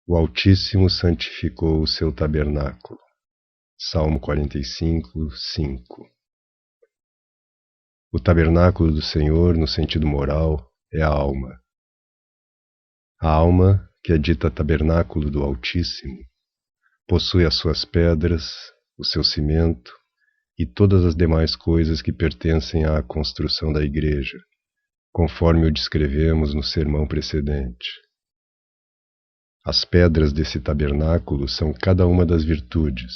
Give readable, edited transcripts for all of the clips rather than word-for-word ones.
O Altíssimo santificou o seu tabernáculo. Salmo 45, 5. O tabernáculo do Senhor, no sentido moral, é a alma. A alma, que é dita tabernáculo do Altíssimo, possui as suas pedras, o seu cimento e todas as demais coisas que pertencem à construção da igreja, conforme o descrevemos no sermão precedente. As pedras desse tabernáculo são cada uma das virtudes,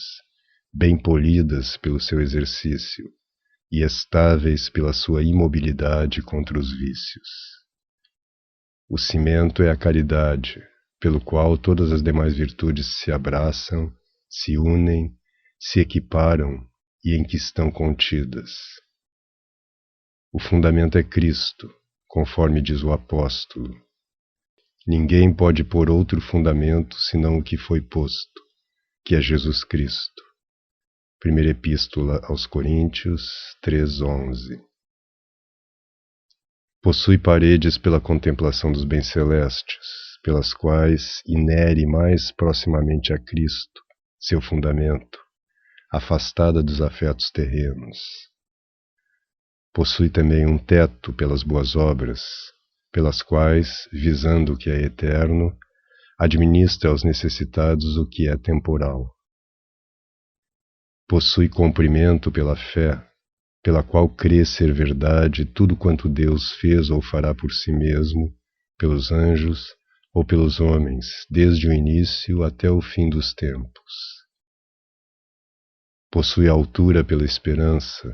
bem polidas pelo seu exercício e estáveis pela sua imobilidade contra os vícios. O cimento é a caridade, pelo qual todas as demais virtudes se abraçam, se unem, se equiparam e em que estão contidas. O fundamento é Cristo, conforme diz o apóstolo. Ninguém pode pôr outro fundamento senão o que foi posto, que é Jesus Cristo. Primeira Epístola aos Coríntios 3:11. Possui paredes pela contemplação dos bens celestes, pelas quais inere mais proximamente a Cristo, seu fundamento, afastada dos afetos terrenos. Possui também um teto pelas boas obras, pelas quais, visando o que é eterno, administra aos necessitados o que é temporal. Possui comprimento pela fé, pela qual crê ser verdade tudo quanto Deus fez ou fará por si mesmo, pelos anjos ou pelos homens, desde o início até o fim dos tempos. Possui altura pela esperança,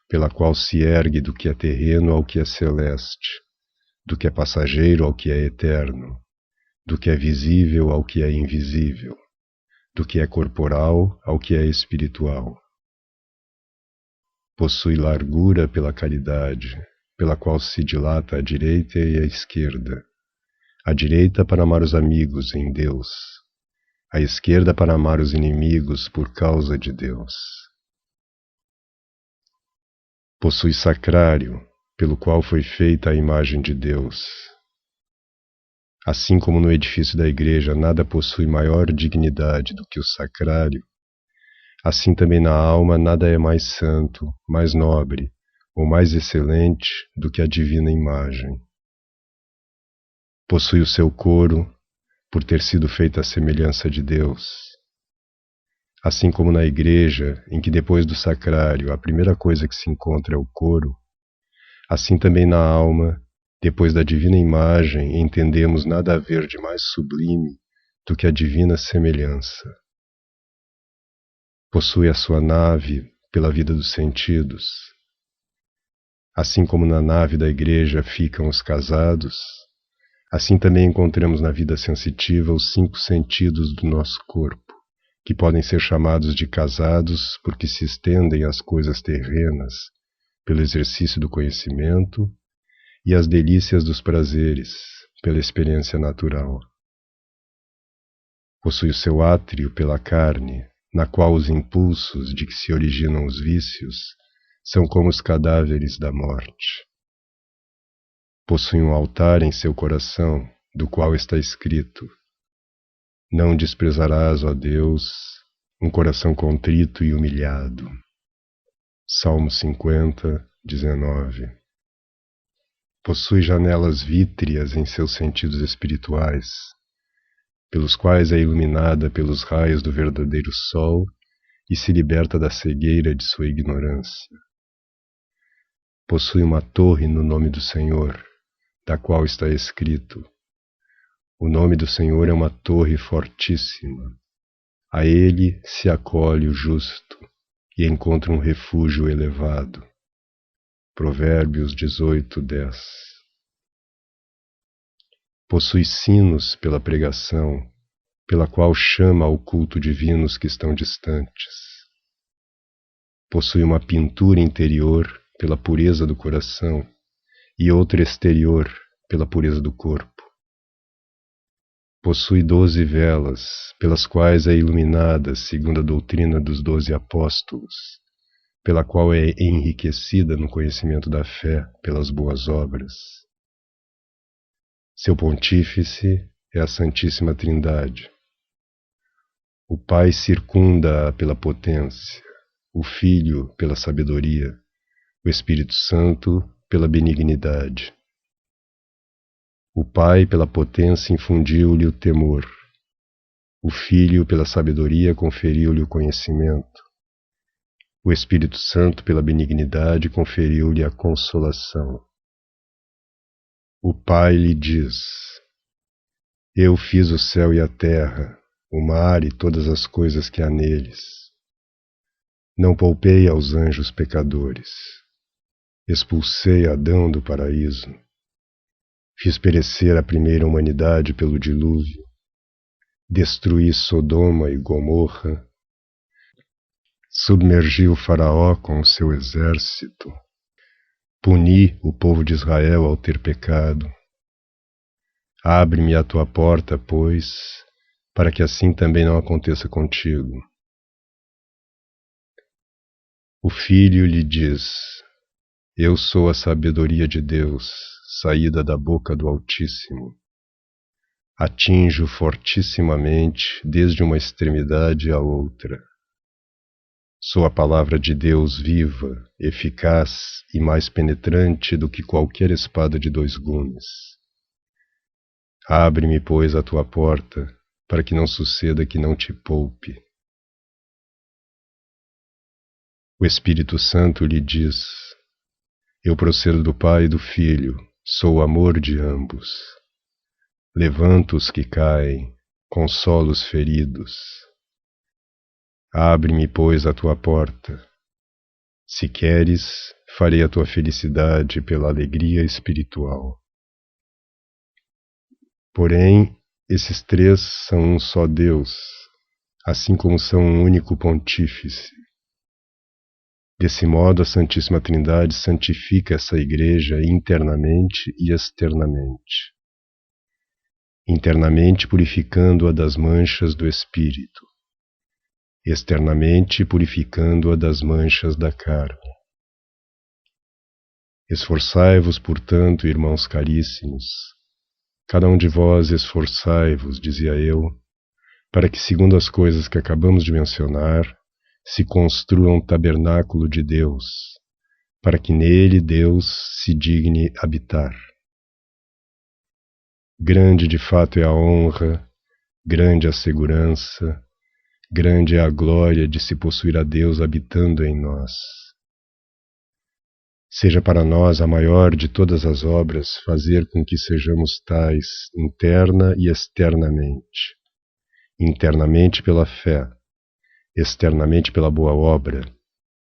pela qual se ergue do que é terreno ao que é celeste, do que é passageiro ao que é eterno, do que é visível ao que é invisível, do que é corporal ao que é espiritual. Possui largura pela caridade, pela qual se dilata a direita e a esquerda. A direita para amar os amigos em Deus, a esquerda para amar os inimigos por causa de Deus. Possui sacrário, pelo qual foi feita a imagem de Deus. Assim como no edifício da igreja nada possui maior dignidade do que o sacrário, assim também na alma nada é mais santo, mais nobre ou mais excelente do que a divina imagem. Possui o seu coro, por ter sido feita à semelhança de Deus. Assim como na igreja, em que depois do sacrário a primeira coisa que se encontra é o coro, assim também na alma, depois da divina imagem, entendemos nada haver de mais sublime do que a divina semelhança. Possui a sua nave pela vida dos sentidos. Assim como na nave da igreja ficam os casados, assim também encontramos na vida sensitiva os 5 sentidos do nosso corpo, que podem ser chamados de casados porque se estendem às coisas terrenas, pelo exercício do conhecimento, e às delícias dos prazeres, pela experiência natural. Possui o seu átrio pela carne, na qual os impulsos de que se originam os vícios são como os cadáveres da morte. Possui um altar em seu coração, do qual está escrito: Não desprezarás, ó Deus, um coração contrito e humilhado. Salmo 50, 19. Possui janelas vítreas em seus sentidos espirituais, pelos quais é iluminada pelos raios do verdadeiro sol e se liberta da cegueira de sua ignorância. Possui uma torre no nome do Senhor, da qual está escrito: O nome do Senhor é uma torre fortíssima. A ele se acolhe o justo e encontra um refúgio elevado. Provérbios 18:10. Possui sinos pela pregação, pela qual chama ao culto divinos que estão distantes. Possui uma pintura interior pela pureza do coração e outra exterior pela pureza do corpo. Possui 12 velas, pelas quais é iluminada segundo a doutrina dos 12 apóstolos, pela qual é enriquecida no conhecimento da fé pelas boas obras. Seu pontífice é a Santíssima Trindade. O Pai circunda-a pela potência, o Filho pela sabedoria, o Espírito Santo pela benignidade. O Pai pela potência infundiu-lhe o temor, o Filho pela sabedoria conferiu-lhe o conhecimento, o Espírito Santo pela benignidade conferiu-lhe a consolação. O Pai lhe diz: Eu fiz o céu e a terra, o mar e todas as coisas que há neles. Não poupei aos anjos pecadores. Expulsei Adão do paraíso. Fiz perecer a primeira humanidade pelo dilúvio. Destruí Sodoma e Gomorra. Submergi o Faraó com o seu exército. Puni o povo de Israel ao ter pecado. Abre-me a tua porta, pois, para que assim também não aconteça contigo. O Filho lhe diz: Eu sou a sabedoria de Deus, saída da boca do Altíssimo. Atinjo fortissimamente desde uma extremidade à outra. Sou a palavra de Deus viva, eficaz e mais penetrante do que qualquer espada de 2 gumes. Abre-me, pois, a tua porta, para que não suceda que não te poupe. O Espírito Santo lhe diz: Eu procedo do Pai e do Filho, sou o amor de ambos. Levanto os que caem, consolo os feridos. Abre-me, pois, a tua porta. Se queres, farei a tua felicidade pela alegria espiritual. Porém, esses 3 são um só Deus, assim como são um único Pontífice. Desse modo, a Santíssima Trindade santifica essa Igreja internamente e externamente. Internamente purificando-a das manchas do Espírito, externamente purificando-a das manchas da carne. Esforçai-vos, portanto, irmãos caríssimos, cada um de vós esforçai-vos, dizia eu, para que, segundo as coisas que acabamos de mencionar, se construa um tabernáculo de Deus, para que nele Deus se digne habitar. Grande de fato é a honra, grande a segurança, grande é a glória de se possuir a Deus habitando em nós. Seja para nós a maior de todas as obras fazer com que sejamos tais interna e externamente. Internamente pela fé, externamente pela boa obra,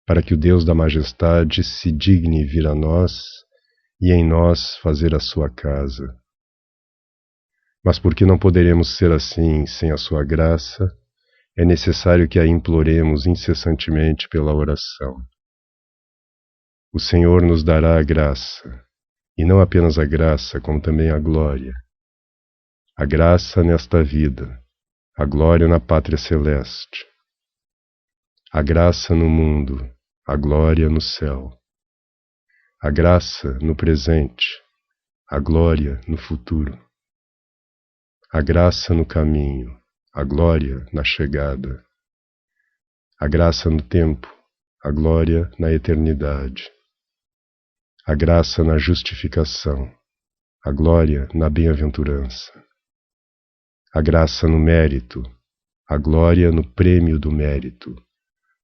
para que o Deus da majestade se digne vir a nós e em nós fazer a sua casa. Mas porque não poderemos ser assim sem a sua graça, é necessário que a imploremos incessantemente pela oração. O Senhor nos dará a graça, e não apenas a graça, como também a glória. A graça nesta vida, a glória na pátria celeste. A graça no mundo, a glória no céu. A graça no presente, a glória no futuro. A graça no caminho, a glória na chegada. A graça no tempo, a glória na eternidade. A graça na justificação, a glória na bem-aventurança. A graça no mérito, a glória no prêmio do mérito,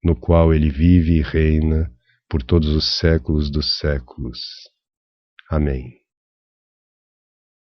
no qual ele vive e reina por todos os séculos dos séculos. Amém.